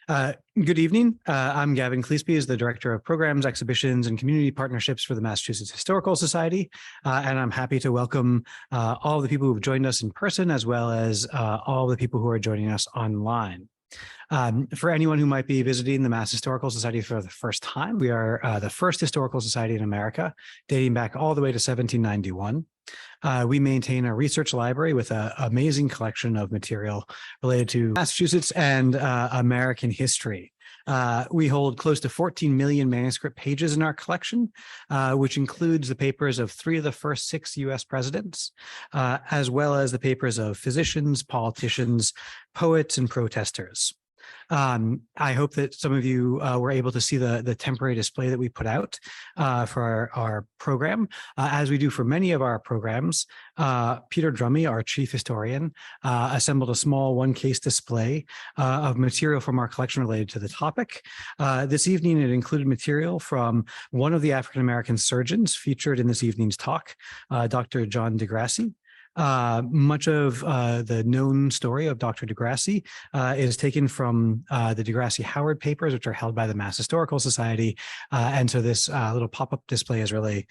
Good evening. I'm Gavin Cleespy, as the Director of Programs, Exhibitions, and Community Partnerships for the Massachusetts Historical Society, and I'm happy to welcome all of the people who've joined us in person, as well as all the people who are joining us online. For anyone who might be visiting the Mass Historical Society for the first time, we are the first historical society in America, dating back all the way to 1791. We maintain a research library with an amazing collection of material related to Massachusetts and American history. We hold close to 14 million manuscript pages in our collection, which includes the papers of 3 of the first 6 U.S. presidents, as well as the papers of physicians, politicians, poets, and protesters. I hope that some of you were able to see the temporary display that we put out for our program. As we do for many of our programs, Peter Drummy, our chief historian, assembled a small one-case display of material from our collection related to the topic. This evening, it included material from one of the African-American surgeons featured in this evening's talk, Dr. John DeGrassi. Much of the known story of Dr. DeGrassi is taken from the DeGrassi-Howard papers, which are held by the Mass Historical Society. And so this little pop-up display is really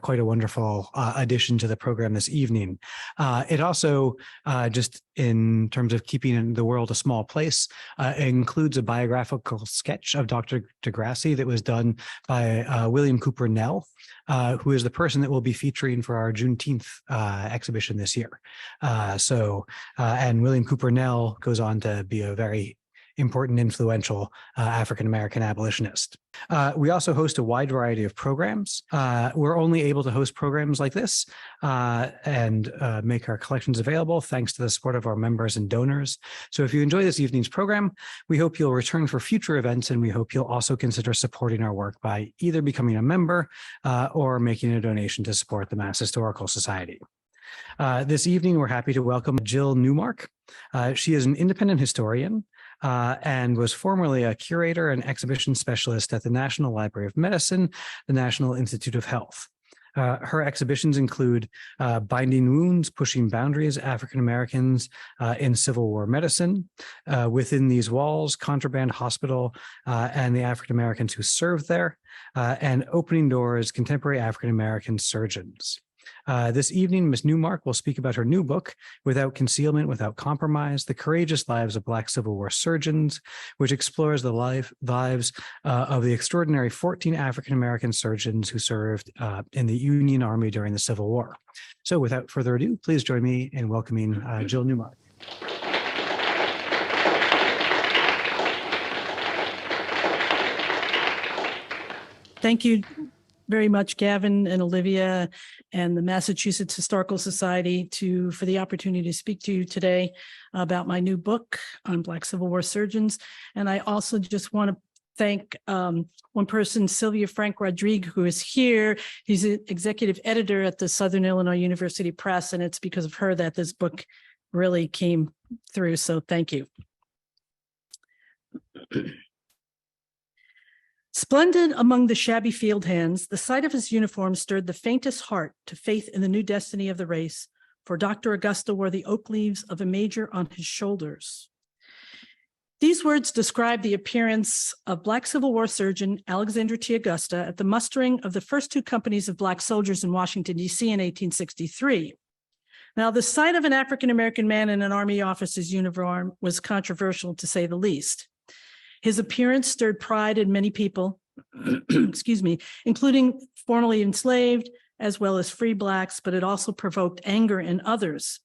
quite a wonderful addition to the program this evening. It also, just in terms of keeping the world a small place, includes a biographical sketch of Dr. DeGrassi that was done by William Cooper Nell, who is the person that we'll be featuring for our Juneteenth exhibition this year. And William Cooper Nell goes on to be a very important, influential African-American abolitionist. We also host a wide variety of programs. We're only able to host programs like this and make our collections available thanks to the support of our members and donors. So if you enjoy this evening's program, we hope you'll return for future events, and we hope you'll also consider supporting our work by either becoming a member or making a donation to support the Mass Historical Society. This evening, we're happy to welcome Jill Newmark. She is an independent historian and was formerly a curator and exhibition specialist at the National Library of Medicine, the National Institute of Health. Her exhibitions include Binding Wounds, Pushing Boundaries, African Americans in Civil War Medicine, Within These Walls, Contraband Hospital, and the African Americans who served there, and Opening Doors, Contemporary African American Surgeons. This evening, Ms. Newmark will speak about her new book, Without Concealment, Without Compromise, The Courageous Lives of Black Civil War Surgeons, which explores the lives of the extraordinary 14 African-American surgeons who served in the Union Army during the Civil War. So without further ado, please join me in welcoming Jill Newmark. Thank you very much, Gavin and Olivia and the Massachusetts Historical Society for the opportunity to speak to you today about my new book on Black Civil War surgeons. And I also just want to thank one person, Sylvia Frank Rodriguez, who is here. He's an executive editor at the Southern Illinois University Press, and it's because of her that this book really came through. So thank you. Splendid among the shabby field hands, the sight of his uniform stirred the faintest heart to faith in the new destiny of the race, for Dr. Augusta wore the oak leaves of a major on his shoulders. These words describe the appearance of Black Civil War surgeon Alexander T. Augusta at the mustering of the first 2 companies of Black soldiers in Washington, D.C. in 1863. Now, the sight of an African-American man in an Army officer's uniform was controversial, to say the least. His appearance stirred pride in many people, excuse me, including formerly enslaved as well as free Blacks, but it also provoked anger in others.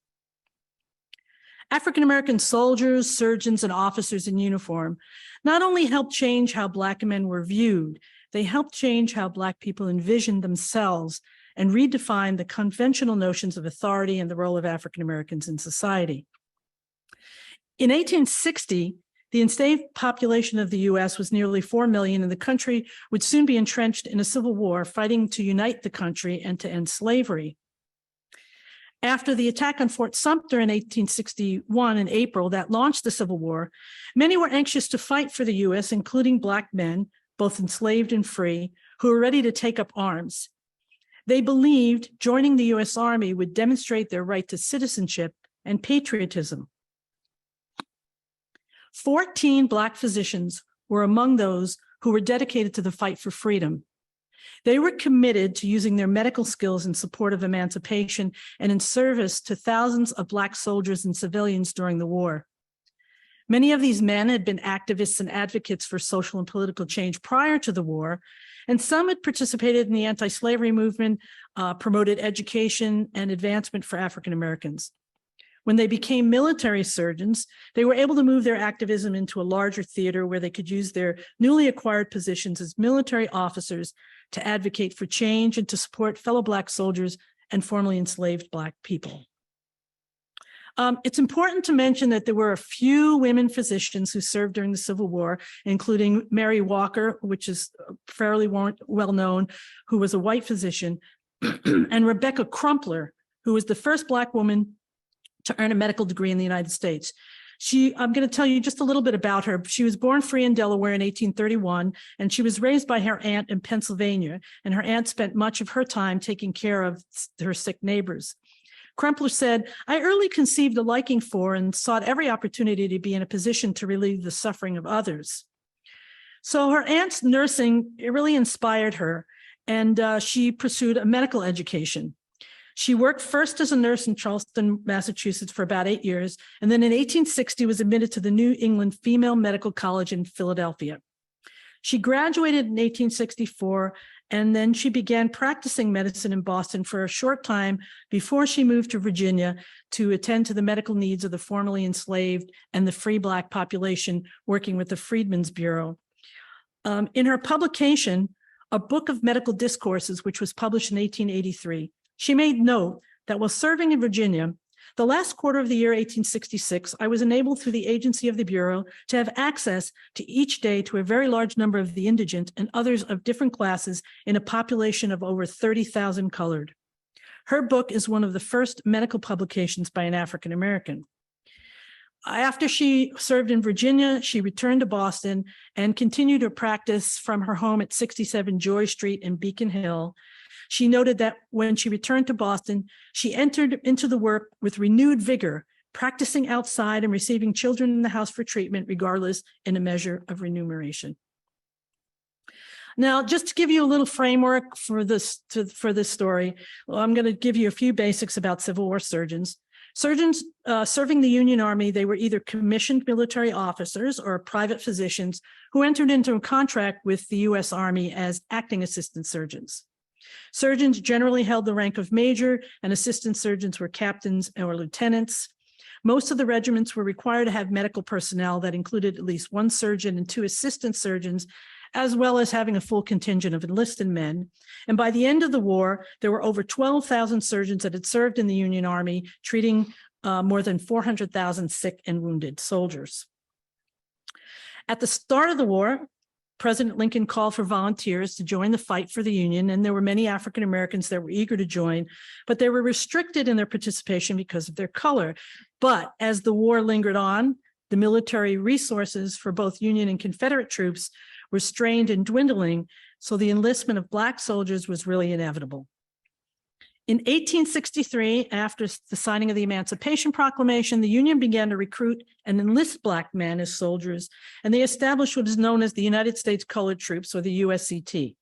African-American soldiers, surgeons, and officers in uniform not only helped change how Black men were viewed, they helped change how Black people envisioned themselves and redefine the conventional notions of authority and the role of African-Americans in society. In 1860, the enslaved population of the U.S. was nearly 4 million, and the country would soon be entrenched in a civil war, fighting to unite the country and to end slavery. After the attack on Fort Sumter in 1861 in April that launched the Civil War, many were anxious to fight for the U.S., including Black men, both enslaved and free, who were ready to take up arms. They believed joining the U.S. Army would demonstrate their right to citizenship and patriotism. 14 Black physicians were among those who were dedicated to the fight for freedom. They were committed to using their medical skills in support of emancipation and in service to thousands of Black soldiers and civilians during the war. Many of these men had been activists and advocates for social and political change prior to the war, and some had participated in the anti-slavery movement, promoted education and advancement for African Americans. When they became military surgeons, they were able to move their activism into a larger theater where they could use their newly acquired positions as military officers to advocate for change and to support fellow Black soldiers and formerly enslaved Black people. It's important to mention that there were a few women physicians who served during the Civil War, including Mary Walker, which is fairly well known, who was a white physician, and Rebecca Crumpler, who was the first Black woman to earn a medical degree in the United States. I'm going to tell you just a little bit about her. She was born free in Delaware in 1831, and she was raised by her aunt in Pennsylvania, and her aunt spent much of her time taking care of her sick neighbors. Crumpler said, "I early conceived a liking for and sought every opportunity to be in a position to relieve the suffering of others." So her aunt's nursing, it really inspired her, and she pursued a medical education. She worked first as a nurse in Charleston, Massachusetts for about 8 years, and then in 1860 was admitted to the New England Female Medical College in Philadelphia. She graduated in 1864, and then she began practicing medicine in Boston for a short time before she moved to Virginia to attend to the medical needs of the formerly enslaved and the free Black population, working with the Freedmen's Bureau. In her publication, A Book of Medical Discourses, which was published in 1883, she made note that while serving in Virginia, the last quarter of the year 1866, I was enabled through the agency of the Bureau to have access to each day to a very large number of the indigent and others of different classes in a population of over 30,000 colored. Her book is one of the first medical publications by an African American. After she served in Virginia, she returned to Boston and continued her practice from her home at 67 Joy Street in Beacon Hill. She noted that when she returned to Boston, she entered into the work with renewed vigor, practicing outside and receiving children in the house for treatment, regardless in a measure of remuneration. Now, just to give you a little framework for this story, I'm going to give you a few basics about Civil War surgeons. Surgeons serving the Union Army, they were either commissioned military officers or private physicians who entered into a contract with the U.S. Army as acting assistant surgeons. Surgeons generally held the rank of major, and assistant surgeons were captains or lieutenants. Most of the regiments were required to have medical personnel that included at least one surgeon and two assistant surgeons, as well as having a full contingent of enlisted men. And by the end of the war, there were over 12,000 surgeons that had served in the Union Army, treating more than 400,000 sick and wounded soldiers. At the start of the war, President Lincoln called for volunteers to join the fight for the Union, and there were many African Americans that were eager to join, but they were restricted in their participation because of their color. But as the war lingered on, the military resources for both Union and Confederate troops were strained and dwindling, so the enlistment of Black soldiers was really inevitable. In 1863, after the signing of the Emancipation Proclamation, the Union began to recruit and enlist Black men as soldiers, and they established what is known as the United States Colored Troops, or the USCT.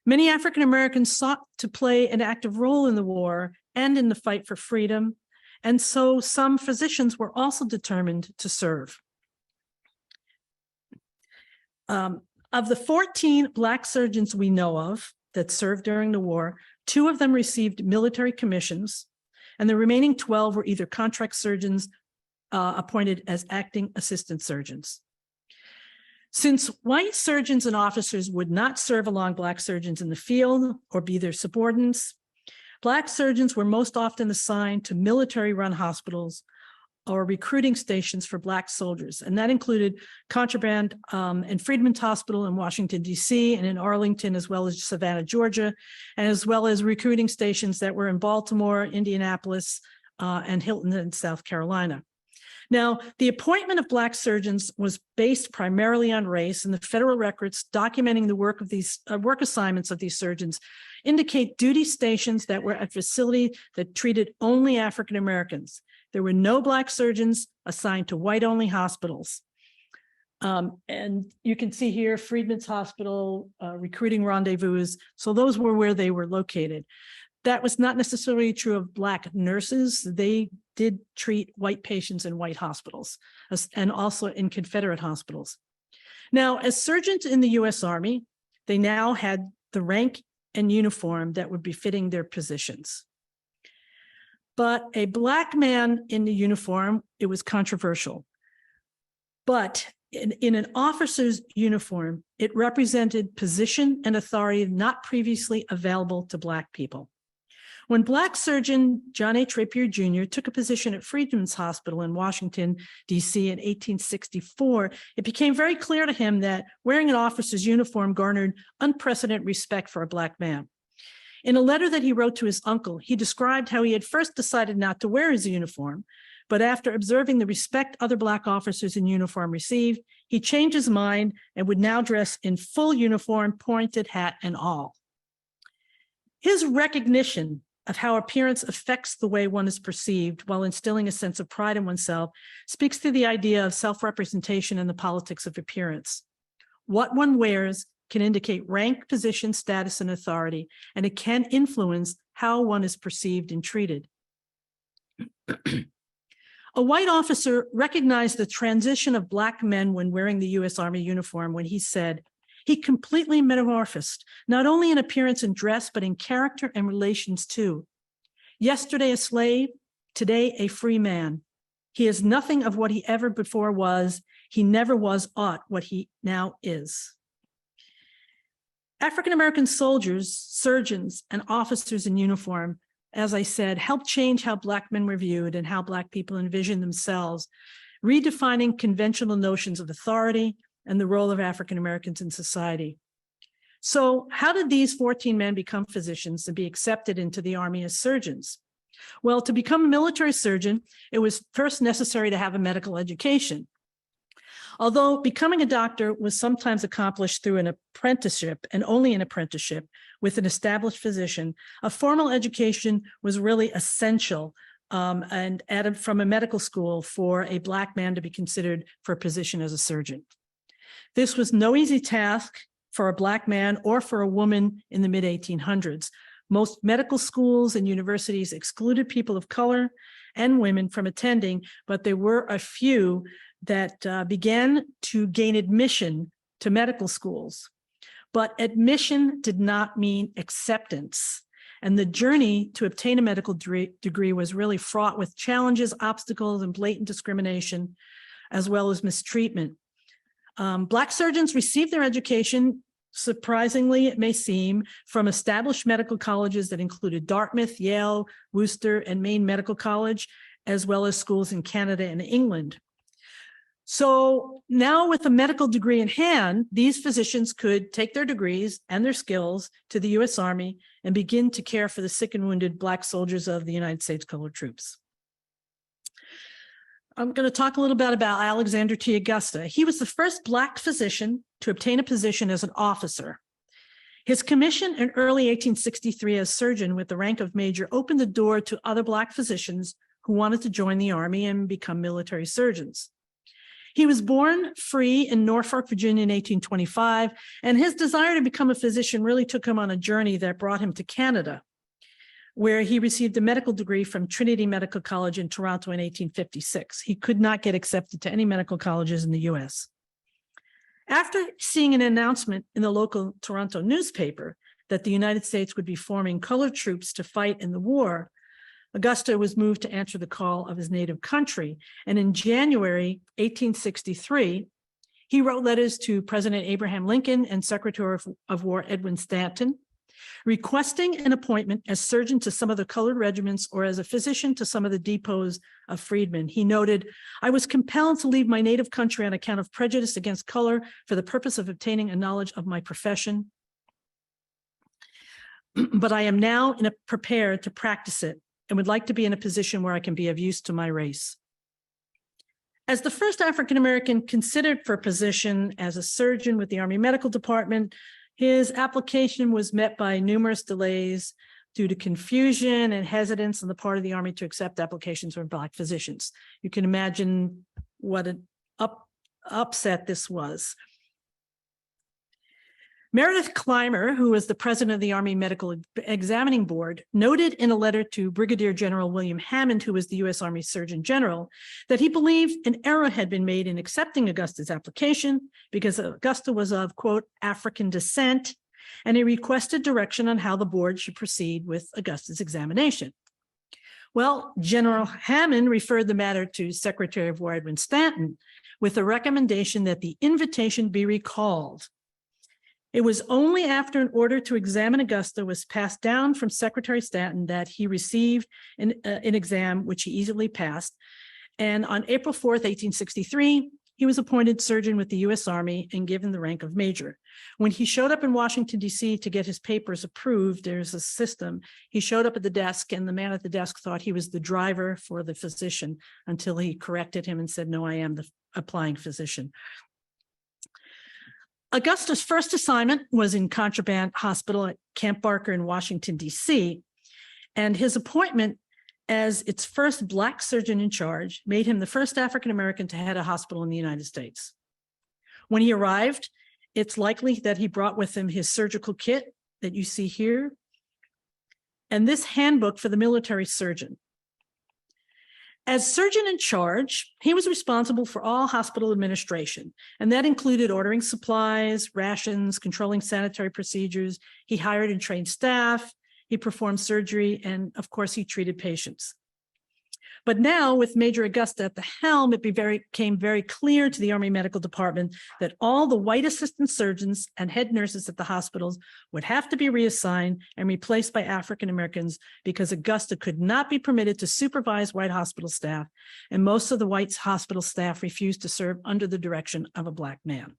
Many African Americans sought to play an active role in the war and in the fight for freedom, and so some physicians were also determined to serve. Of the 14 Black surgeons we know of that served during the war, 2 of them received military commissions, and the remaining 12 were either contract surgeons appointed as acting assistant surgeons. Since white surgeons and officers would not serve along Black surgeons in the field or be their subordinates, Black surgeons were most often assigned to military-run hospitals or recruiting stations for Black soldiers. And that included Contraband and Freedmen's Hospital in Washington, D.C., and in Arlington, as well as Savannah, Georgia, and as well as recruiting stations that were in Baltimore, Indianapolis, and Hilton in South Carolina. Now, the appointment of Black surgeons was based primarily on race, and the federal records documenting the work of these work assignments of these surgeons indicate duty stations that were at facilities that treated only African Americans. There were no Black surgeons assigned to white-only hospitals. And you can see here Freedman's Hospital, recruiting rendezvous. So those were where they were located. That was not necessarily true of Black nurses. They did treat white patients in white hospitals and also in Confederate hospitals. Now, as surgeons in the U.S. Army, they now had the rank and uniform that would be fitting their positions. But a Black man in the uniform, it was controversial. But in an officer's uniform, it represented position and authority not previously available to Black people. When Black surgeon John A. Trapier Jr. took a position at Freedman's Hospital in Washington, D.C. in 1864, it became very clear to him that wearing an officer's uniform garnered unprecedented respect for a Black man. In a letter that he wrote to his uncle, he described how he had first decided not to wear his uniform, but after observing the respect other Black officers in uniform received, he changed his mind and would now dress in full uniform, pointed hat and all. His recognition of how appearance affects the way one is perceived while instilling a sense of pride in oneself speaks to the idea of self-representation and the politics of appearance. What one wears can indicate rank, position, status, and authority, and it can influence how one is perceived and treated. A white officer recognized the transition of Black men when wearing the U.S. Army uniform when he said, "He completely metamorphosed, not only in appearance and dress, but in character and relations too. Yesterday a slave, today a free man. He is nothing of what he ever before was. He never was aught what he now is." African-American soldiers, surgeons, and officers in uniform, as I said, helped change how Black men were viewed and how Black people envisioned themselves, redefining conventional notions of authority and the role of African-Americans in society. So how did these 14 men become physicians and be accepted into the Army as surgeons? Well, to become a military surgeon, it was first necessary to have a medical education. Although becoming a doctor was sometimes accomplished through an apprenticeship and only an apprenticeship with an established physician, a formal education was really essential and added from a medical school for a Black man to be considered for a position as a surgeon. This was no easy task for a Black man or for a woman in the mid-1800s. Most medical schools and universities excluded people of color and women from attending, but there were a few that began to gain admission to medical schools. But admission did not mean acceptance. And the journey to obtain a medical degree was really fraught with challenges, obstacles, and blatant discrimination, as well as mistreatment. Black surgeons received their education, surprisingly it may seem, from established medical colleges that included Dartmouth, Yale, Worcester, and Maine Medical College, as well as schools in Canada and England. So now with a medical degree in hand, these physicians could take their degrees and their skills to the U.S. Army and begin to care for the sick and wounded Black soldiers of the United States Colored Troops. I'm going to talk a little bit about Alexander T. Augusta. He was the first Black physician to obtain a position as an officer. His commission in early 1863 as surgeon with the rank of major opened the door to other Black physicians who wanted to join the Army and become military surgeons. He was born free in Norfolk, Virginia in 1825, and his desire to become a physician really took him on a journey that brought him to Canada, where he received a medical degree from Trinity Medical College in Toronto in 1856. He could not get accepted to any medical colleges in the US. After seeing an announcement in the local Toronto newspaper that the United States would be forming colored troops to fight in the war, Augusta was moved to answer the call of his native country. And in January 1863, he wrote letters to President Abraham Lincoln and Secretary of War Edwin Stanton, requesting an appointment as surgeon to some of the colored regiments or as a physician to some of the depots of freedmen. He noted, "I was compelled to leave my native country on account of prejudice against color for the purpose of obtaining a knowledge of my profession. But I am now prepared to practice it and would like to be in a position where I can be of use to my race." As the first African-American considered for a position as a surgeon with the Army Medical Department, his application was met by numerous delays due to confusion and hesitance on the part of the Army to accept applications from Black physicians. You can imagine what an upset this was. Meredith Clymer, who was the president of the Army Medical Examining Board, noted in a letter to Brigadier General William Hammond, who was the U.S. Army Surgeon General, that he believed an error had been made in accepting Augusta's application because Augusta was of, quote, African descent, and he requested direction on how the board should proceed with Augusta's examination. Well, General Hammond referred the matter to Secretary of War Edwin Stanton with a recommendation that the invitation be recalled. It was only after an order to examine Augusta was passed down from Secretary Stanton that he received an exam, which he easily passed. And on April 4th, 1863, he was appointed surgeon with the U.S. Army and given the rank of major. When he showed up in Washington, D.C. to get his papers approved, there's a system. He showed up at the desk, and the man at the desk thought he was the driver for the physician until he corrected him and said, no, I am the applying physician. Augusta's first assignment was in Contraband Hospital at Camp Barker in Washington, D.C., and his appointment as its first Black surgeon in charge made him the first African-American to head a hospital in the United States. When he arrived, it's likely that he brought with him his surgical kit that you see here, and this handbook for the military surgeon. As surgeon in charge, he was responsible for all hospital administration, and that included ordering supplies, rations, controlling sanitary procedures. He hired and trained staff, he performed surgery, and of course, he treated patients. But now, with Major Augusta at the helm, it became very clear to the Army Medical Department that all the white assistant surgeons and head nurses at the hospitals would have to be reassigned and replaced by African Americans because Augusta could not be permitted to supervise white hospital staff, and most of the white hospital staff refused to serve under the direction of a Black man.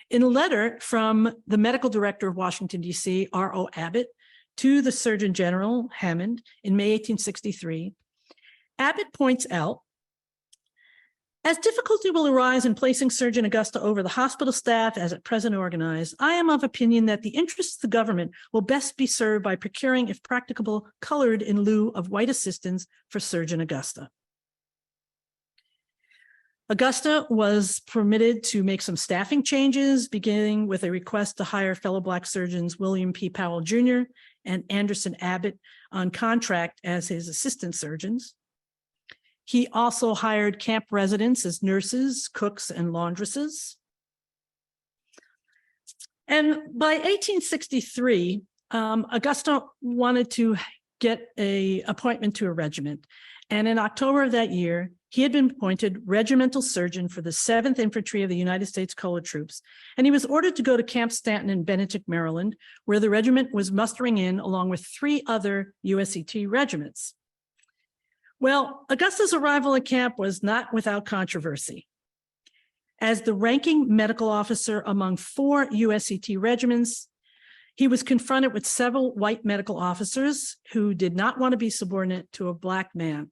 In a letter from the medical director of Washington, D.C., R.O. Abbott, to the Surgeon General Hammond in May 1863, Abbott points out, as difficulty will arise in placing Surgeon Augusta over the hospital staff as at present organized, I am of opinion that the interests of the government will best be served by procuring, if practicable, colored in lieu of white assistants for Surgeon Augusta. Augusta was permitted to make some staffing changes, beginning with a request to hire fellow Black surgeons William P. Powell Jr. and Anderson Abbott on contract as his assistant surgeons. He also hired camp residents as nurses, cooks, and laundresses. And by 1863, Augusta wanted to get an appointment to a regiment. And in October of that year, he had been appointed regimental surgeon for the 7th Infantry of the United States Colored Troops, and he was ordered to go to Camp Stanton in Benedict, Maryland, where the regiment was mustering in along with 3 other USCT regiments. Well, Augusta's arrival at camp was not without controversy. As the ranking medical officer among 4 USCT regiments, he was confronted with several white medical officers who did not want to be subordinate to a Black man.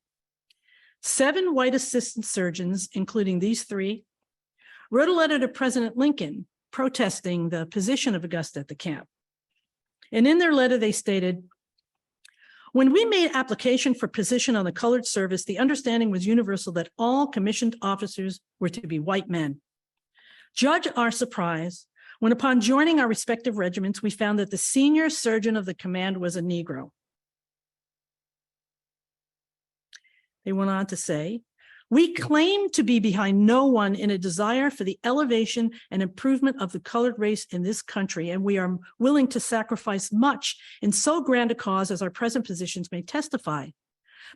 7 white assistant surgeons, including these 3, wrote a letter to President Lincoln protesting the position of Augusta at the camp. And in their letter, they stated, when we made application for position on the colored service, the understanding was universal that all commissioned officers were to be white men. Judge our surprise when upon joining our respective regiments, we found that the senior surgeon of the command was a Negro. They went on to say, we claim to be behind no one in a desire for the elevation and improvement of the colored race in this country, and we are willing to sacrifice much in so grand a cause as our present positions may testify.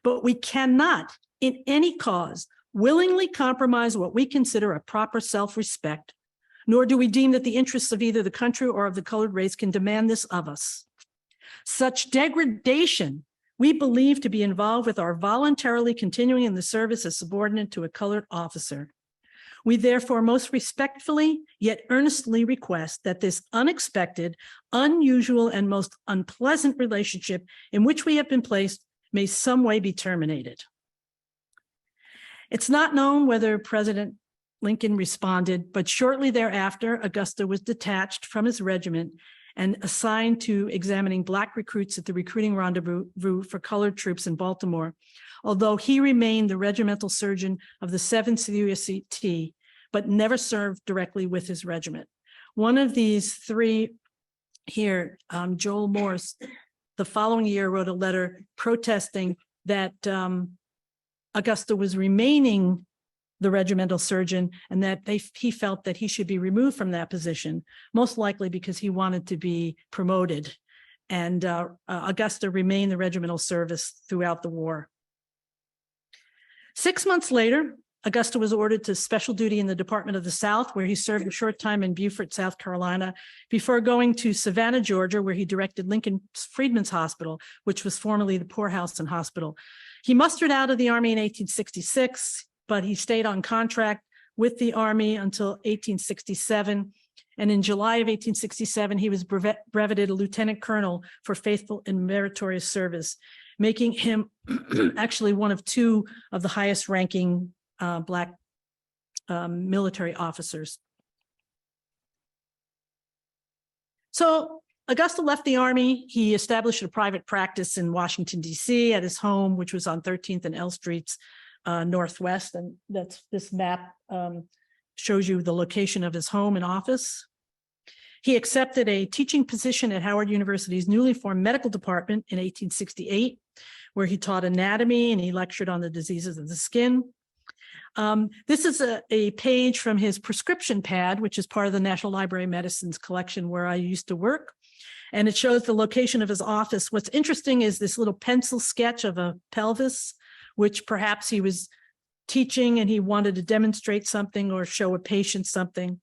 But we cannot, in any cause, willingly compromise what we consider a proper self-respect, nor do we deem that the interests of either the country or of the colored race can demand this of us. Such degradation we believe to be involved with our voluntarily continuing in the service as subordinate to a colored officer. We therefore most respectfully yet earnestly request that this unexpected, unusual, and most unpleasant relationship in which we have been placed may some way be terminated. It's not known whether President Lincoln responded, but shortly thereafter, Augusta was detached from his regiment and assigned to examining Black recruits at the recruiting rendezvous for colored troops in Baltimore, although he remained the regimental surgeon of the 7th USCT, but never served directly with his regiment. One of these three here, Joel Morse, the following year wrote a letter protesting that Augusta was remaining the regimental surgeon and that he felt that he should be removed from that position, most likely because he wanted to be promoted. And Augusta remained the regimental service throughout the war. 6 months later, Augusta was ordered to special duty in the Department of the South, where he served a short time in Beaufort, South Carolina, before going to Savannah, Georgia, where he directed Lincoln Freedmen's Hospital, which was formerly the Poorhouse and Hospital. He mustered out of the Army in 1866, but he stayed on contract with the Army until 1867. And in July of 1867, he was brevetted a lieutenant colonel for faithful and meritorious service, making him actually one of two of the highest ranking Black military officers. So Augusta left the Army. He established a private practice in Washington, D.C. at his home, which was on 13th and L Streets Northwest. And this map shows you the location of his home and office. He accepted a teaching position at Howard University's newly formed medical department in 1868, where he taught anatomy and he lectured on the diseases of the skin. This is a page from his prescription pad, which is part of the National Library of Medicine's collection where I used to work. And it shows the location of his office. What's interesting is this little pencil sketch of a pelvis, which perhaps he was teaching and he wanted to demonstrate something or show a patient something.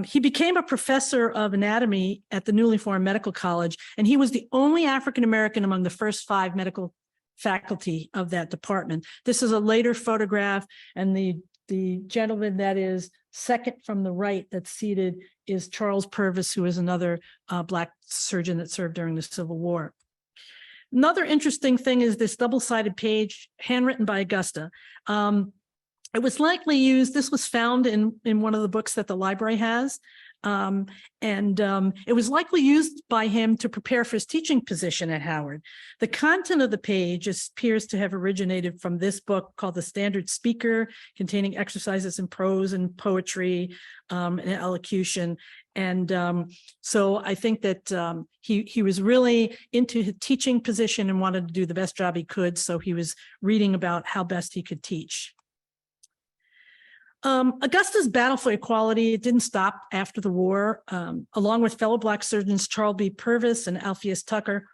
He became a professor of anatomy at the newly formed medical college, and he was the only African-American among the first 5 medical faculty of that department. This is a later photograph, and the gentleman that is second from the right that's seated is Charles Purvis, who is another Black surgeon that served during the Civil War. Another interesting thing is this double-sided page handwritten by Augusta. It was likely used, this was found in one of the books that the library has, it was likely used by him to prepare for his teaching position at Howard. The content of the page appears to have originated from this book called The Standard Speaker, containing exercises in prose and poetry and elocution. And so I think that he was really into his teaching position and wanted to do the best job he could. So he was reading about how best he could teach. Augusta's battle for equality, it didn't stop after the war. Along with fellow Black surgeons Charles B. Purvis and Alpheus Tucker,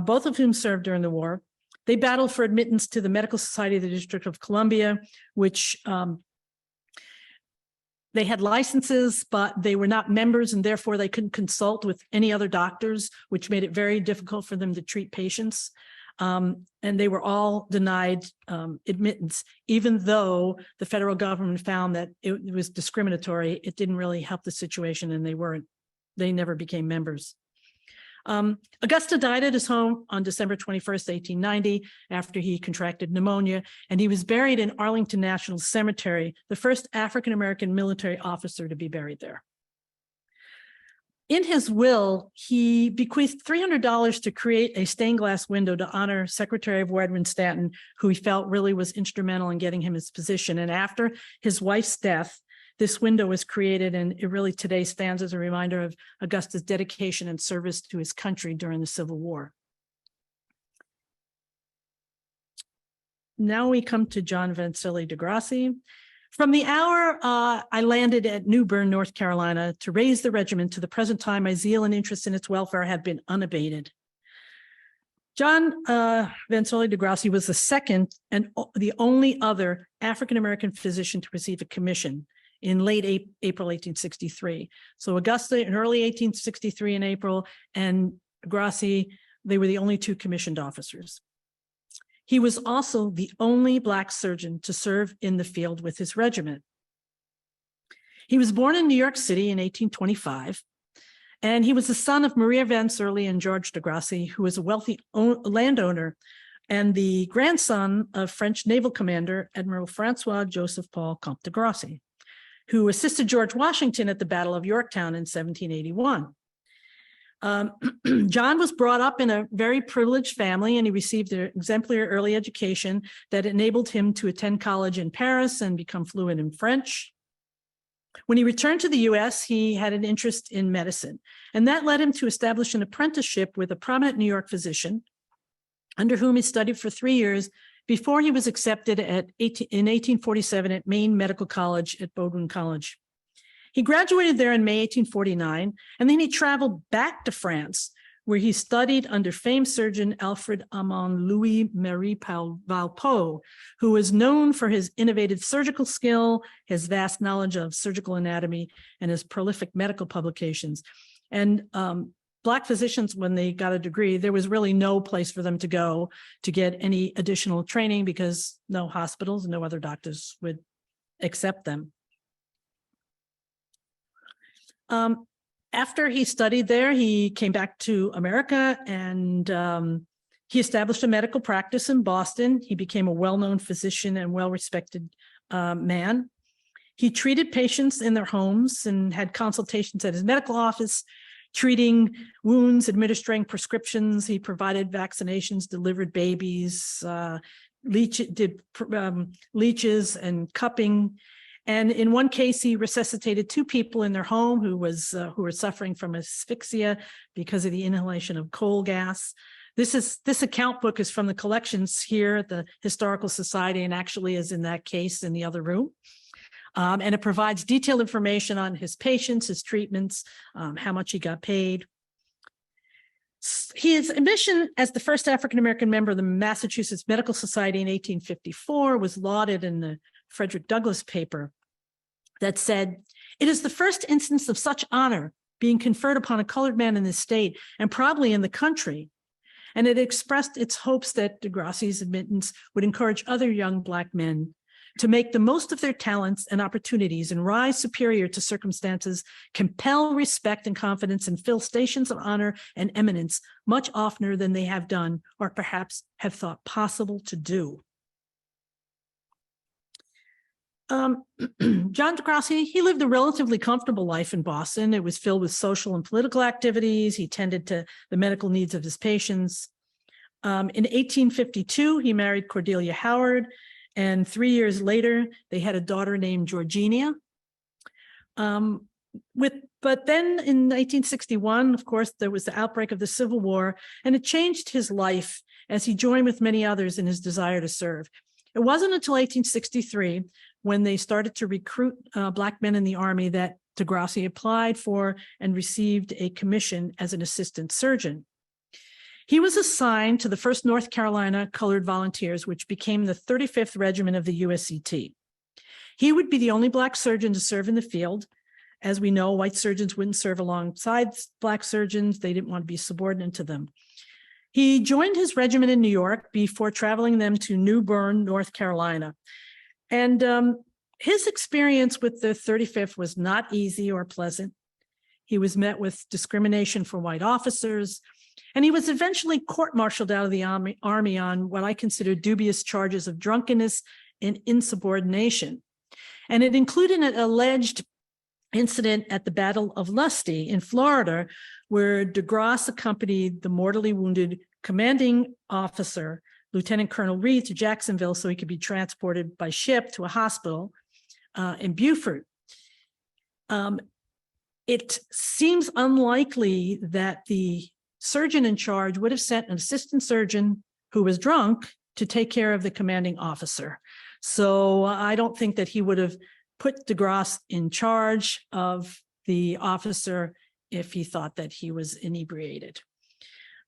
both of whom served during the war, they battled for admittance to the Medical Society of the District of Columbia, which they had licenses, but they were not members, and therefore they couldn't consult with any other doctors, which made it very difficult for them to treat patients. And they were all denied admittance, even though the federal government found that it was discriminatory. It didn't really help the situation, and they never became members. Augusta died at his home on December 21st, 1890, after he contracted pneumonia, and he was buried in Arlington National Cemetery, the first African-American military officer to be buried there. In his will, he bequeathed $300 to create a stained glass window to honor Secretary of War Edwin Stanton, who he felt really was instrumental in getting him his position. And after his wife's death, this window was created, and it really today stands as a reminder of Augusta's dedication and service to his country during the Civil War. Now we come to John Vancelli de Grassi. From the hour I landed at New Bern, North Carolina, to raise the regiment to the present time, my zeal and interest in its welfare have been unabated. John Vancelli de Grassi was the second and the only other African-American physician to receive a commission in late April 1863. So Augusta in early 1863 in April, and Grassi, they were the only two commissioned officers. He was also the only Black surgeon to serve in the field with his regiment. He was born in New York City in 1825, and he was the son of Maria Vancelli and George de Grassi, who was a wealthy landowner, and the grandson of French naval commander Admiral Francois Joseph Paul Comte de Grassi, who assisted George Washington at the Battle of Yorktown in 1781. John was brought up in a very privileged family, and he received an exemplary early education that enabled him to attend college in Paris and become fluent in French. When he returned to the US, he had an interest in medicine, and that led him to establish an apprenticeship with a prominent New York physician, under whom he studied for 3 years before he was accepted in 1847 at Maine Medical College at Bowdoin College. He graduated there in May 1849, and then he traveled back to France, where he studied under famed surgeon Alfred Armand Louis Marie Valpeau, who was known for his innovative surgical skill, his vast knowledge of surgical anatomy, and his prolific medical publications. And Black physicians, when they got a degree, there was really no place for them to go to get any additional training because no hospitals, no other doctors would accept them. After he studied there, he came back to America, and he established a medical practice in Boston. He became a well-known physician and well-respected man. He treated patients in their homes and had consultations at his medical office, treating wounds, administering prescriptions. He provided vaccinations, delivered babies, did leeches and cupping. And in one case, he resuscitated 2 people in their home who were suffering from asphyxia because of the inhalation of coal gas. This account book is from the collections here at the Historical Society, and actually is in that case in the other room. And it provides detailed information on his patients, his treatments, how much he got paid. His admission as the first African-American member of the Massachusetts Medical Society in 1854 was lauded in the Frederick Douglass paper that said, "It is the first instance of such honor being conferred upon a colored man in this state and probably in the country." And it expressed its hopes that Degrassi's admittance would encourage other young Black men to make the most of their talents and opportunities and rise superior to circumstances, compel respect and confidence, and fill stations of honor and eminence much oftener than they have done or perhaps have thought possible to do. John Degrassi, he lived a relatively comfortable life in Boston. It was filled with social and political activities. He tended to the medical needs of his patients. In 1852, he married Cordelia Howard, and 3 years later, they had a daughter named Georgina. But then in 1861, of course, there was the outbreak of the Civil War, and it changed his life as he joined with many others in his desire to serve. It wasn't until 1863, when they started to recruit Black men in the Army, that Degrassi applied for and received a commission as an assistant surgeon. He was assigned to the 1st North Carolina Colored Volunteers, which became the 35th Regiment of the USCT. He would be the only Black surgeon to serve in the field. As we know, white surgeons wouldn't serve alongside Black surgeons. They didn't want to be subordinate to them. He joined his regiment in New York before traveling them to New Bern, North Carolina. And his experience with the 35th was not easy or pleasant. He was met with discrimination from white officers, and he was eventually court-martialed out of the army on what I consider dubious charges of drunkenness and insubordination. And it included an alleged incident at the Battle of Lusty in Florida, where Degrasse accompanied the mortally wounded commanding officer, Lieutenant Colonel Reed, to Jacksonville so he could be transported by ship to a hospital in Beaufort. It seems unlikely that the surgeon in charge would have sent an assistant surgeon who was drunk to take care of the commanding officer. So I don't think that he would have put Degrasse in charge of the officer if he thought that he was inebriated.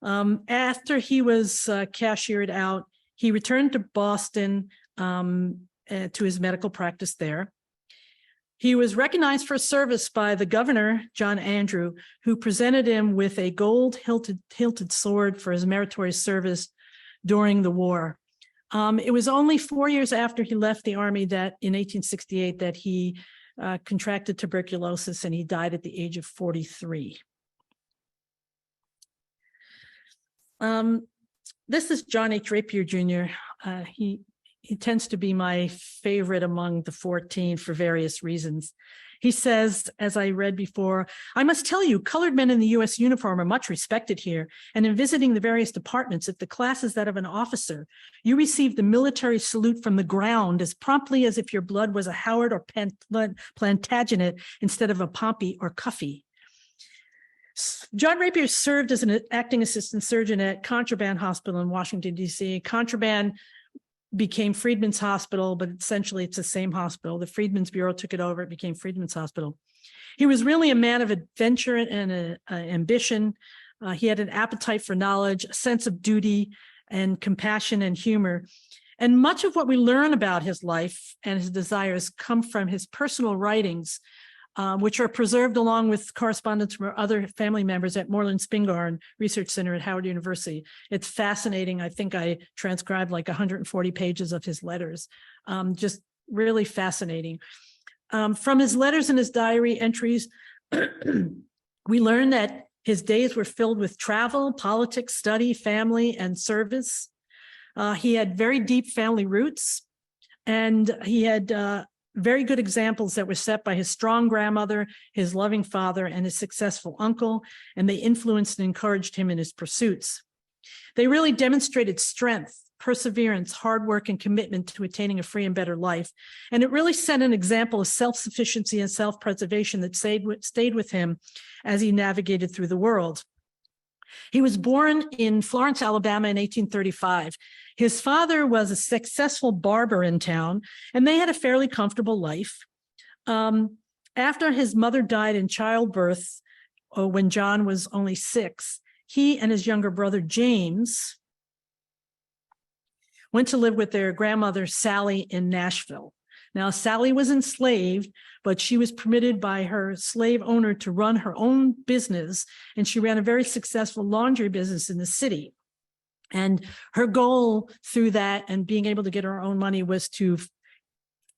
After he was cashiered out, he returned to Boston to his medical practice there. He was recognized for his service by the governor, John Andrew, who presented him with a gold hilted sword for his meritorious service during the war. It was only 4 years after he left the Army that in 1868 that he contracted tuberculosis, and he died at the age of 43. This is John H. Rapier Jr. He tends to be my favorite among the 14 for various reasons. He says, as I read before, "I must tell you, colored men in the U.S. uniform are much respected here. And in visiting the various departments, if the class is that of an officer, you receive the military salute from the ground as promptly as if your blood was a Howard or Plantagenet instead of a Pompey or Cuffy." John Rapier served as an acting assistant surgeon at Contraband Hospital in Washington, D.C. Contraband became Freedmen's Hospital, but essentially it's the same hospital. The Freedmen's Bureau took it over. It became Freedmen's Hospital. He was really a man of adventure and ambition. He had an appetite for knowledge, a sense of duty, and compassion and humor. And much of what we learn about his life and his desires come from his personal writings, which are preserved along with correspondence from other family members at Moreland Spingarn Research Center at Howard University. It's fascinating. I think I transcribed like 140 pages of his letters. Just really fascinating. From his letters and his diary entries, we learn that his days were filled with travel, politics, study, family, and service. He had very deep family roots, and he had very good examples that were set by his strong grandmother, his loving father, and his successful uncle, and they influenced and encouraged him in his pursuits. They really demonstrated strength, perseverance, hard work, and commitment to attaining a free and better life. And it really set an example of self-sufficiency and self-preservation that stayed with him as he navigated through the world. He was born in Florence, Alabama in 1835. His father was a successful barber in town, and they had a fairly comfortable life. After his mother died in childbirth, when John was only 6, he and his younger brother, James, went to live with their grandmother, Sally, in Nashville. Now, Sally was enslaved, but she was permitted by her slave owner to run her own business, and she ran a very successful laundry business in the city. And her goal through that and being able to get her own money was to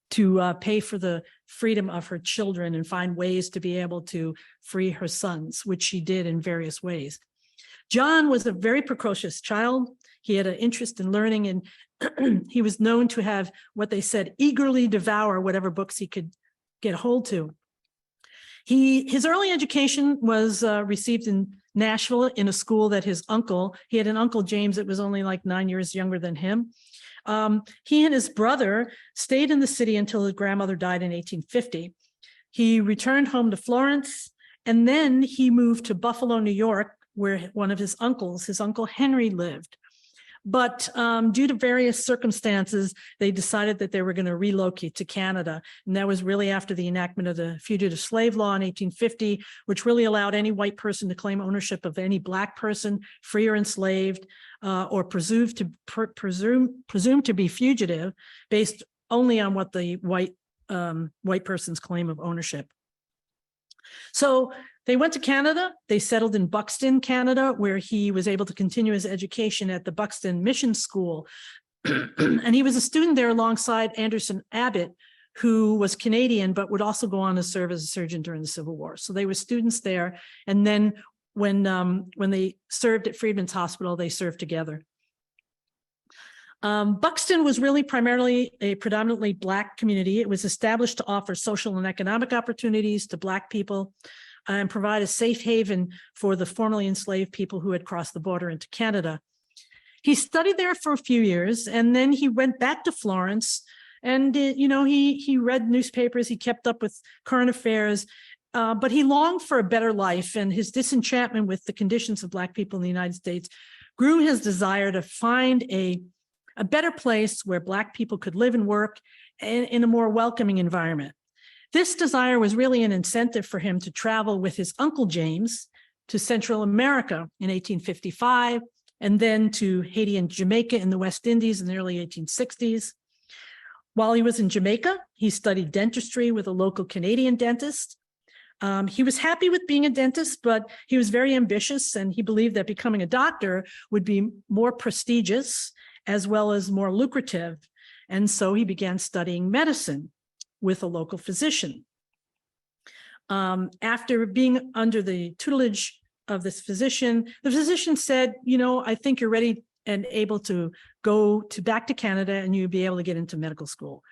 pay for the freedom of her children and find ways to be able to free her sons, which she did in various ways. John was a very precocious child. He had an interest in learning, and he was known to have what they said, eagerly devour whatever books he could get hold to. His early education was received in Nashville in a school that his uncle, he had an uncle, James, that was only like 9 years younger than him. He and his brother stayed in the city until his grandmother died in 1850. He returned home to Florence, and then he moved to Buffalo, New York, where one of his uncles, his Uncle Henry, lived. But due to various circumstances, they decided that they were going to relocate to Canada. And that was really after the enactment of the Fugitive Slave Law in 1850, which really allowed any white person to claim ownership of any Black person, free or enslaved, or presumed to be fugitive, based only on what the white person's claim of ownership. So they went to Canada. They settled in Buxton, Canada, where he was able to continue his education at the Buxton Mission School. And he was a student there alongside Anderson Abbott, who was Canadian, but would also go on to serve as a surgeon during the Civil War. So they were students there. And then when they served at Freedmen's Hospital, they served together. Buxton was really primarily a predominantly Black community. It was established to offer social and economic opportunities to Black people and provide a safe haven for the formerly enslaved people who had crossed the border into Canada. He studied there for a few years, and then he went back to Florence, and he read newspapers, he kept up with current affairs, but he longed for a better life, and his disenchantment with the conditions of Black people in the United States grew his desire to find a better place where Black people could live and work in a more welcoming environment. This desire was really an incentive for him to travel with his uncle James to Central America in 1855, and then to Haiti and Jamaica in the West Indies in the early 1860s. While he was in Jamaica, he studied dentistry with a local Canadian dentist. He was happy with being a dentist, but he was very ambitious, and he believed that becoming a doctor would be more prestigious as well as more lucrative. And so he began studying medicine with a local physician. After being under the tutelage of this physician, the physician said, I think you're ready and able to go back to Canada, and you'll be able to get into medical school.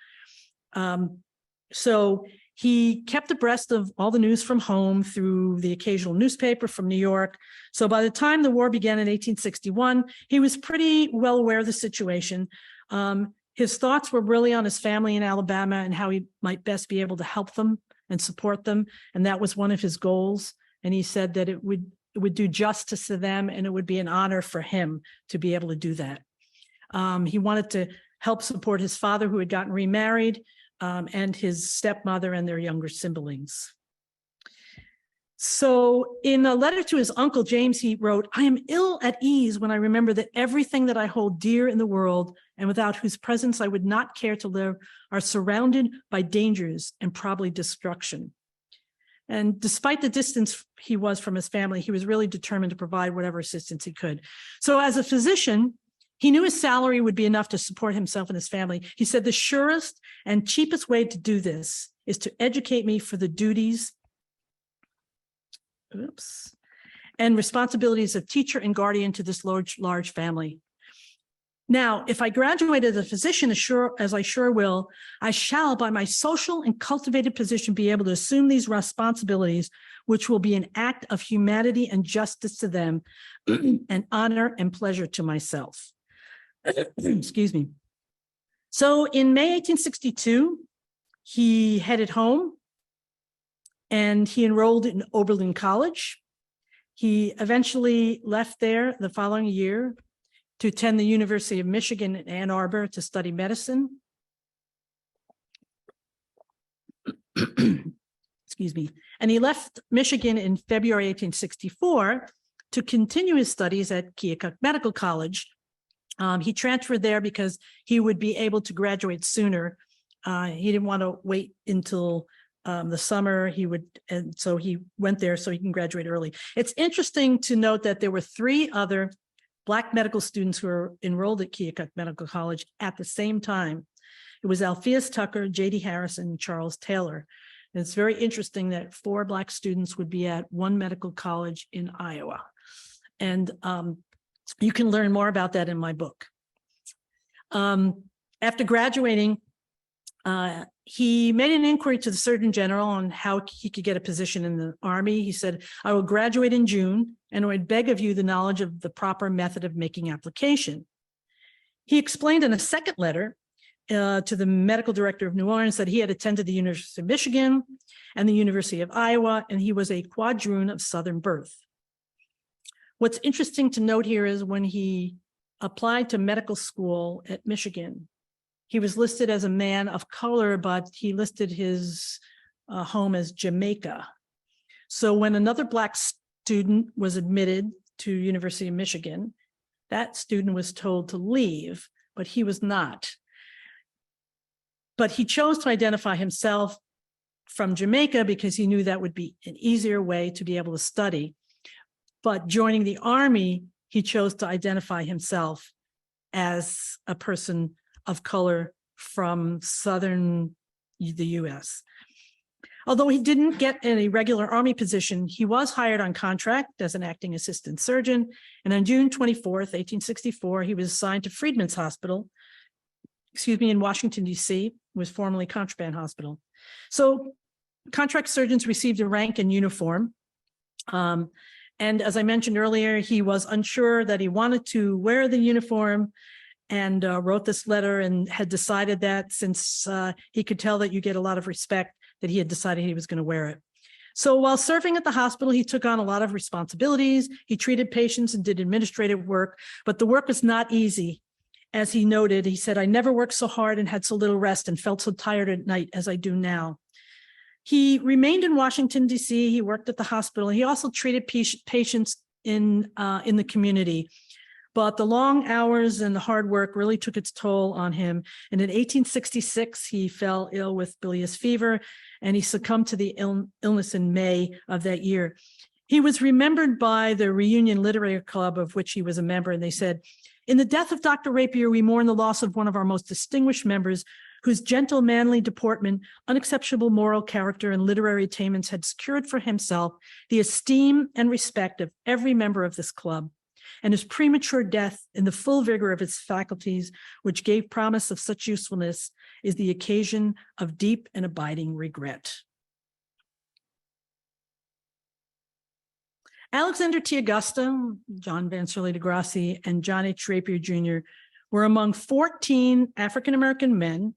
So he kept abreast of all the news from home through the occasional newspaper from New York. So by the time the war began in 1861, he was pretty well aware of the situation. His thoughts were really on his family in Alabama and how he might best be able to help them and support them. And that was one of his goals. And he said that it would do justice to them and it would be an honor for him to be able to do that. He wanted to help support his father, who had gotten remarried, and his stepmother and their younger siblings. So in a letter to his uncle James, he wrote, "I am ill at ease when I remember that everything that I hold dear in the world and without whose presence I would not care to live are surrounded by dangers and probably destruction." And despite the distance he was from his family, he was really determined to provide whatever assistance he could. So as a physician, he knew his salary would be enough to support himself and his family. He said, "The surest and cheapest way to do this is to educate me for the duties and responsibilities of teacher and guardian to this large family. Now, if I graduate as a physician, as I sure will, I shall, by my social and cultivated position, be able to assume these responsibilities, which will be an act of humanity and justice to them, and honor and pleasure to myself." Excuse me. So in May 1862, he headed home and he enrolled in Oberlin College. He eventually left there the following year to attend the University of Michigan in Ann Arbor to study medicine. Excuse me. And he left Michigan in February 1864 to continue his studies at Keokuk Medical College. He transferred there because he would be able to graduate sooner. He didn't want to wait until the summer. And so he went there so he can graduate early. It's interesting to note that there were 3 other Black medical students who were enrolled at Keokuk Medical College at the same time. It was Alpheus Tucker, J.D. Harrison, and Charles Taylor. And it's very interesting that 4 Black students would be at one medical college in Iowa. And you can learn more about that in my book. After graduating, he made an inquiry to the Surgeon General on how he could get a position in the Army. He said, "I will graduate in June, and I would beg of you the knowledge of the proper method of making application." He explained in a second letter to the medical director of New Orleans that he had attended the University of Michigan and the University of Iowa, and he was a quadroon of Southern birth. What's interesting to note here is when he applied to medical school at Michigan, he was listed as a man of color, but he listed his home as Jamaica. So when another Black student was admitted to University of Michigan, that student was told to leave, but he was not. But he chose to identify himself from Jamaica because he knew that would be an easier way to be able to study. But joining the Army, he chose to identify himself as a person of color from southern the U.S. Although he didn't get any regular Army position, he was hired on contract as an acting assistant surgeon. And on June 24th, 1864, he was assigned to Freedman's Hospital, in Washington, D.C., was formerly Contraband Hospital. So contract surgeons received a rank and uniform. And as I mentioned earlier, he was unsure that he wanted to wear the uniform and wrote this letter and had decided that since he could tell that you get a lot of respect, that he had decided he was going to wear it. So while serving at the hospital, he took on a lot of responsibilities. He treated patients and did administrative work, but the work was not easy. As he noted, he said, "I never worked so hard and had so little rest and felt so tired at night as I do now." He remained in Washington, D.C. He worked at the hospital. He also treated patients in the community. But the long hours and the hard work really took its toll on him. And in 1866, he fell ill with bilious fever, and he succumbed to the illness in May of that year. He was remembered by the Reunion Literary Club, of which he was a member, and they said, "In the death of Dr. Rapier, we mourn the loss of one of our most distinguished members, whose gentle, manly deportment, unexceptionable moral character, and literary attainments had secured for himself the esteem and respect of every member of this club. and his premature death in the full vigor of his faculties, which gave promise of such usefulness, is the occasion of deep and abiding regret. Alexander T. Augusta, John Vanserly de Grassi, and John H. Rapier Jr. were among 14 African-American men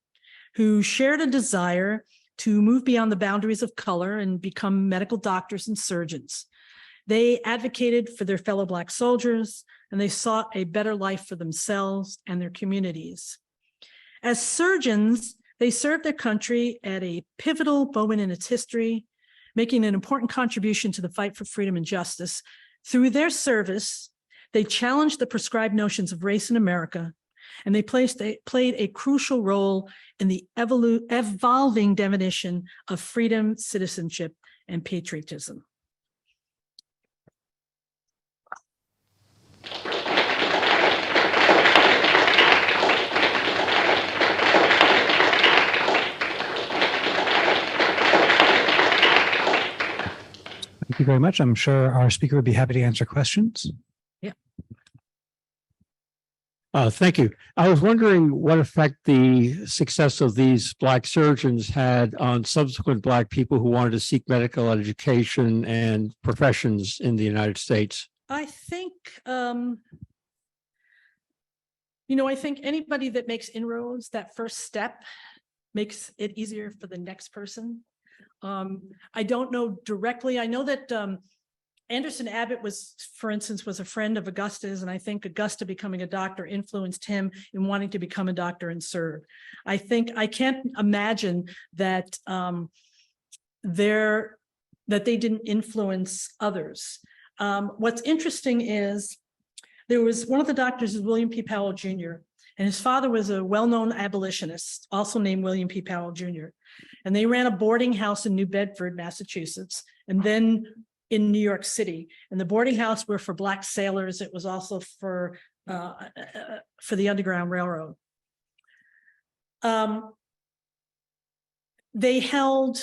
who shared a desire to move beyond the boundaries of color and become medical doctors and surgeons. They advocated for their fellow Black soldiers, and they sought a better life for themselves and their communities. As surgeons, they served their country at a pivotal moment in its history, making an important contribution to the fight for freedom and justice. Through their service, they challenged the prescribed notions of race in America, and they played a crucial role in the evolving definition of freedom, citizenship, and patriotism. Thank you very much. I'm sure our speaker would be happy to answer questions. Yeah. Thank you. I was wondering what effect the success of these Black surgeons had on subsequent Black people who wanted to seek medical education and professions in the United States. I think, I think anybody that makes inroads, that first step makes it easier for the next person. I don't know directly. I know that Anderson Abbott for instance, was a friend of Augusta's, and I think Augusta becoming a doctor influenced him in wanting to become a doctor and serve. I can't imagine that that they didn't influence others. What's interesting is there was one of the doctors is William P. Powell Jr., and his father was a well-known abolitionist, also named William P. Powell Jr. And they ran a boarding house in New Bedford, Massachusetts, and then in New York City. And the boarding house were for Black sailors. It was also for the Underground Railroad. They held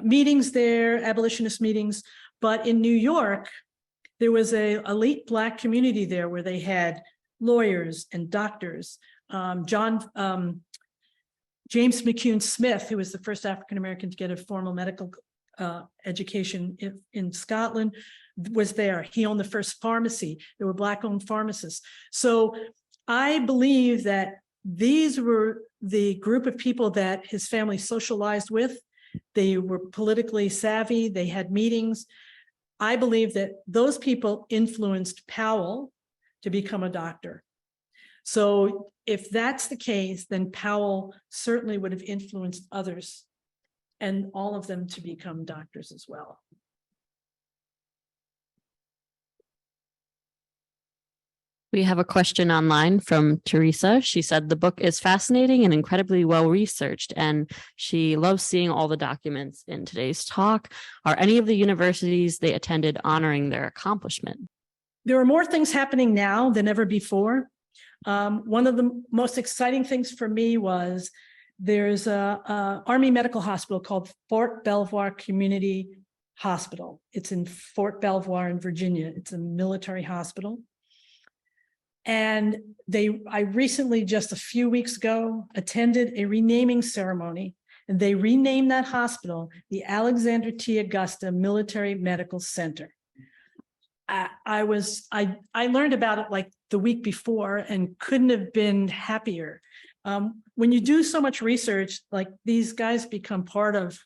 meetings there, abolitionist meetings, but in New York, there was an elite Black community there where they had lawyers and doctors. James McCune Smith, who was the first African-American to get a formal medical education in Scotland, was there. He owned the first pharmacy. There were Black-owned pharmacists. So I believe that these were the group of people that his family socialized with. They were politically savvy. They had meetings. I believe that those people influenced Powell to become a doctor. So if that's the case, then Powell certainly would have influenced others and all of them to become doctors as well. We have a question online from Teresa. She said the book is fascinating and incredibly well researched, and she loves seeing all the documents in today's talk. Are any of the universities they attended honoring their accomplishment? There are more things happening now than ever before. One of the most exciting things for me was there's a Army Medical Hospital called Fort Belvoir Community Hospital. It's in Fort Belvoir in Virginia. It's a military hospital. And I recently, just a few weeks ago, attended a renaming ceremony, and they renamed that hospital the Alexander T. Augusta Military Medical Center. I learned about it like the week before and couldn't have been happier. When you do so much research, like these guys become part of,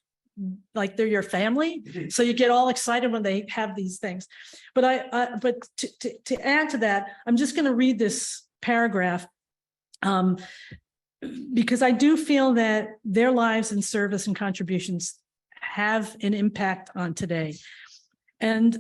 like they're your family. So you get all excited when they have these things. But to add to that, I'm just going to read this paragraph because I do feel that their lives and service and contributions have an impact on today. And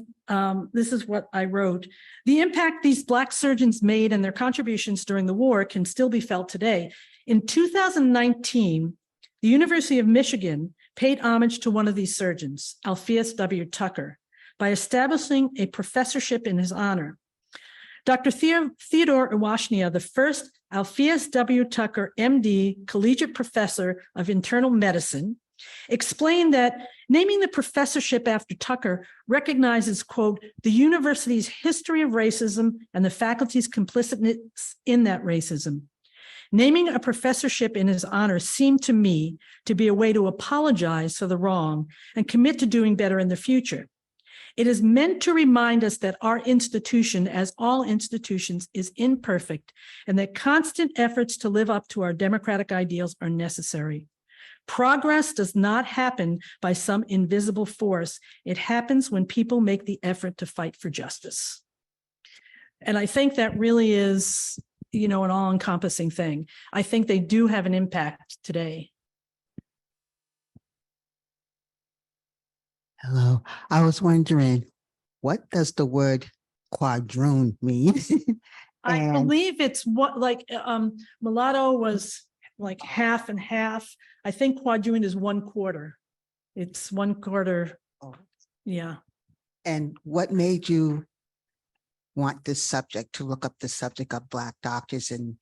this is what I wrote. The impact these Black surgeons made and their contributions during the war can still be felt today. In 2019, the University of Michigan paid homage to one of these surgeons, Alpheus W. Tucker, by establishing a professorship in his honor. Dr. Theodore Iwashnia, the first Alpheus W. Tucker, MD, collegiate professor of internal medicine, explained that naming the professorship after Tucker recognizes, quote, the university's history of racism and the faculty's complicitness in that racism. Naming a professorship in his honor seemed to me to be a way to apologize for the wrong and commit to doing better in the future. It is meant to remind us that our institution, as all institutions, is imperfect and that constant efforts to live up to our democratic ideals are necessary. Progress does not happen by some invisible force. It happens when people make the effort to fight for justice. And I think that really is, you know, an all-encompassing thing. I think they do have an impact today. Hello. I was wondering, what does the word quadroon mean? I believe it's what, like, mulatto was like half and half. I think quadroon is 1/4. It's 1/4. Oh. Yeah. And what made you want this subject, to look up the subject of Black doctors? And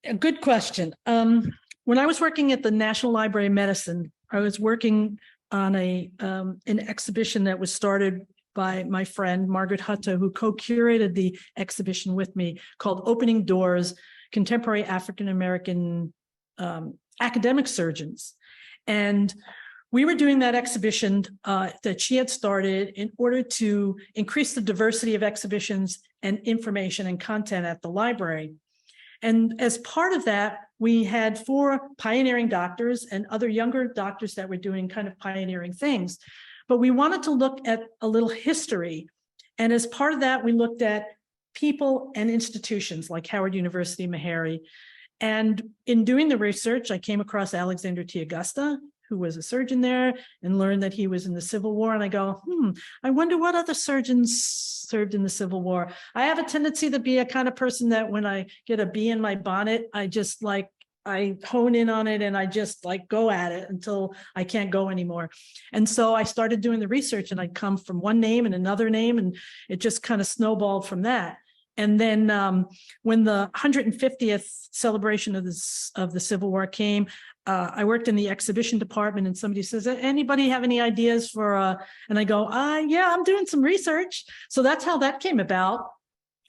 A good question. When I was working at the National Library of Medicine, I was working on an exhibition that was started by my friend Margaret Hutta, who co-curated the exhibition with me, called Opening Doors: Contemporary African American Academic Surgeons. And we were doing that exhibition that she had started in order to increase the diversity of exhibitions and information and content at the library. And as part of that, we had 4 pioneering doctors and other younger doctors that were doing kind of pioneering things. But we wanted to look at a little history. And as part of that, we looked at people and institutions like Howard University, Meharry. And in doing the research, I came across Alexander T. Augusta, who was a surgeon there, and learned that he was in the Civil War. And I go, I wonder what other surgeons served in the Civil War. I have a tendency to be a kind of person that when I get a bee in my bonnet, I just like, I hone in on it and I just like go at it until I can't go anymore. And so I started doing the research, and I'd come from one name and another name, and it just kind of snowballed from that. And then when the 150th celebration of the Civil War came, I worked in the exhibition department, and somebody says, anybody have any ideas for, and I go, yeah, I'm doing some research. So that's how that came about.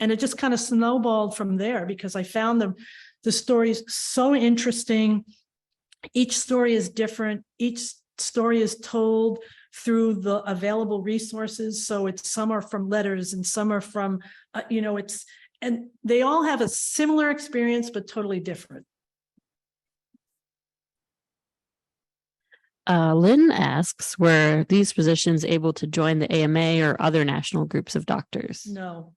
And it just kind of snowballed from there, because I found the stories so interesting. Each story is different. Each story is told through the available resources. So some are from letters and some are from, and they all have a similar experience, but totally different. Lynn asks, were these physicians able to join the AMA or other national groups of doctors? No.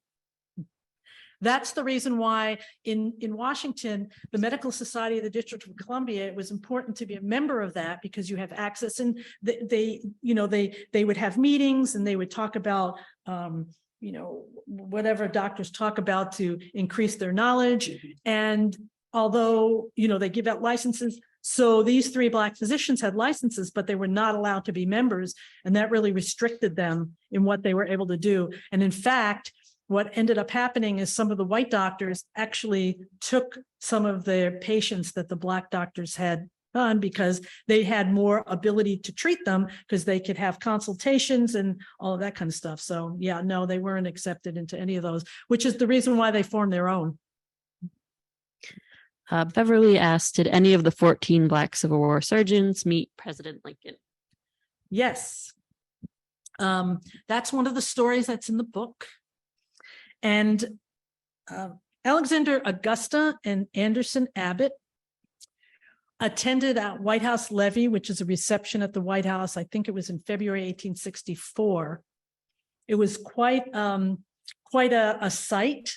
That's the reason why in Washington, the Medical Society of the District of Columbia, it was important to be a member of that, because you have access, and they would have meetings, and they would talk about, whatever doctors talk about to increase their knowledge. And although, they give out licenses, so these 3 Black physicians had licenses, but they were not allowed to be members. And that really restricted them in what they were able to do. And in fact, what ended up happening is some of the white doctors actually took some of their patients that the Black doctors had done, because they had more ability to treat them, because they could have consultations and all of that kind of stuff. So yeah, no, they weren't accepted into any of those, which is the reason why they formed their own. Beverly asked, did any of the 14 Black Civil War surgeons meet President Lincoln? Yes. That's one of the stories that's in the book. And Alexander Augusta and Anderson Abbott attended at White House Levee, which is a reception at the White House. I think it was in February 1864. It was quite a sight,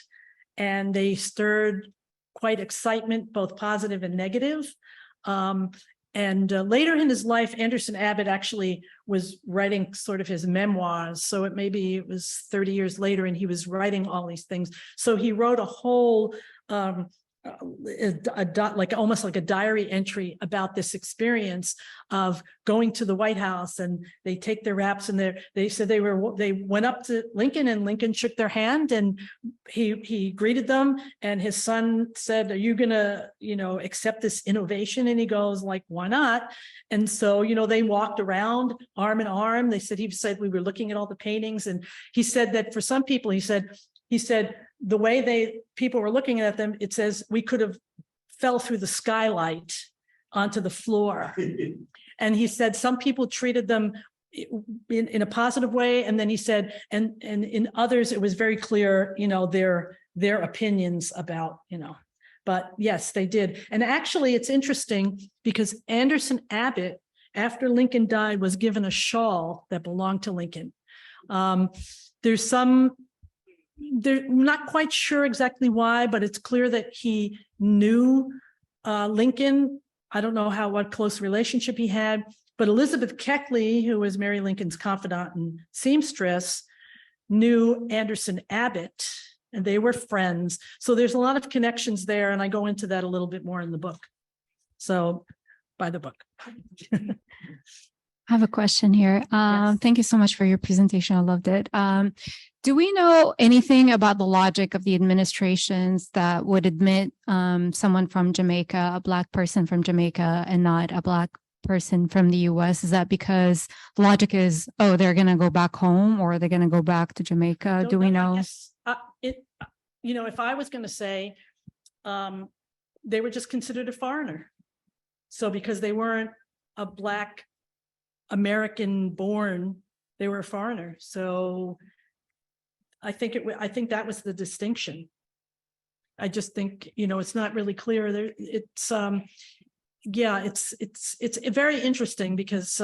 and they stirred quite excitement, both positive and negative. And later in his life, Anderson Abbott actually was writing sort of his memoirs. So it was 30 years later, and he was writing all these things. So he wrote a whole like almost like a diary entry about this experience of going to the White House, and they take their wraps, and they said they went up to Lincoln, and Lincoln shook their hand, and he greeted them, and his son said, "Are you gonna, accept this innovation?" And he goes like, "Why not?" And so, they walked around arm in arm. He said we were looking at all the paintings, and he said that for some people, he said the way people were looking at them, it says we could have fell through the skylight onto the floor. And he said some people treated them in a positive way. And then he said, and in others, it was very clear, their opinions about, but yes, they did. And actually, it's interesting because Anderson Abbott, after Lincoln died, was given a shawl that belonged to Lincoln. They're not quite sure exactly why, but it's clear that he knew Lincoln. I don't know what close relationship he had, but Elizabeth Keckley, who was Mary Lincoln's confidant and seamstress, knew Anderson Abbott, and they were friends. So there's a lot of connections there, and I go into that a little bit more in the book. So buy the book. I have a question here. Yes. Thank you so much for your presentation. I loved it. Do we know anything about the logic of the administrations that would admit someone from Jamaica, a Black person from Jamaica, and not a Black person from the US? Is that because the logic is, oh, they're going to go back home, or they're going to go back to Jamaica? Do we know? If I was going to say, they were just considered a foreigner. So because they weren't a Black American born, they were a foreigner. So I think that was the distinction. I just think, it's not really clear there. It's very interesting because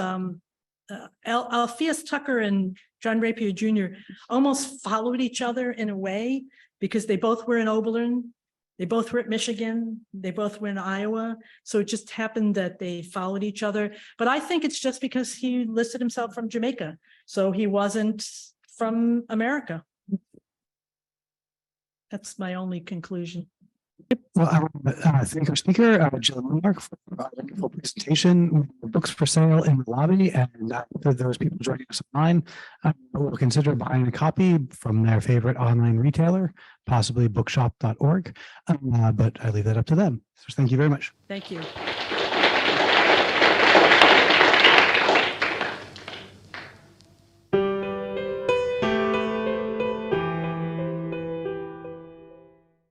Alpheus Tucker and John Rapier Jr. almost followed each other in a way, because they both were in Oberlin, they both were at Michigan, they both were in Iowa. So it just happened that they followed each other. But I think it's just because he listed himself from Jamaica, so he wasn't from America. That's my only conclusion. Well, I want to thank our speaker, Jill Newmark, for a wonderful presentation. Books for sale in the lobby, and for those people joining us online, will consider buying a copy from their favorite online retailer, possibly bookshop.org. But I leave that up to them. So thank you very much. Thank you.